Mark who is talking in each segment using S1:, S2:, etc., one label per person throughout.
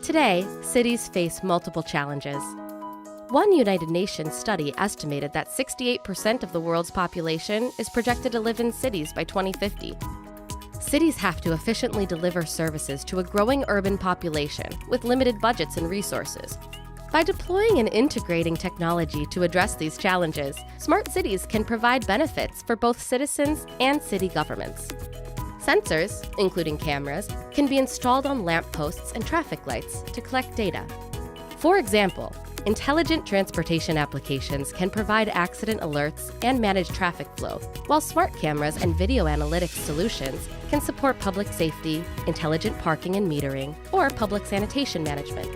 S1: Today, cities face multiple challenges. One United Nations study estimated that 68% of the world's population is projected to live in cities by 2050. Cities have to efficiently deliver services to a growing urban population with limited budgets and resources. By deploying and integrating technology to address these challenges, smart cities can provide benefits for both citizens and city governments. Sensors, including cameras, can be installed on lampposts and traffic lights to collect data. For example, intelligent transportation applications can provide accident alerts and manage traffic flow, while smart cameras and video analytics solutions can support public safety, intelligent parking and metering, or public sanitation management.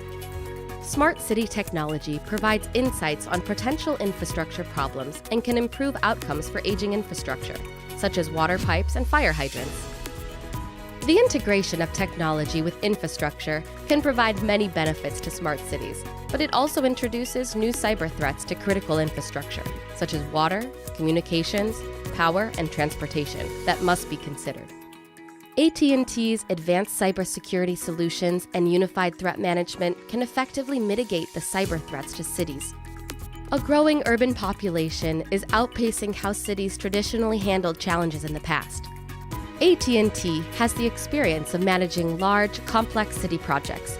S1: Smart city technology provides insights on potential infrastructure problems and can improve outcomes for aging infrastructure, such as water pipes and fire hydrants. The integration of technology with infrastructure can provide many benefits to smart cities, but it also introduces new cyber threats to critical infrastructure, such as water, communications, power, and transportation, that must be considered. AT&T's advanced cybersecurity solutions and unified threat management can effectively mitigate the cyber threats to cities. A growing urban population is outpacing how cities traditionally handled challenges in the past. AT&T has the experience of managing large, complex city projects.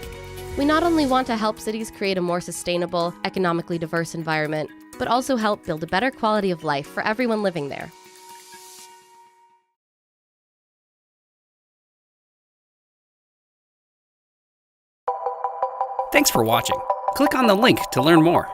S1: We not only want to help cities create a more sustainable, economically diverse environment, but also help build a better quality of life for everyone living there.
S2: Thanks for watching. Click on the link to learn more.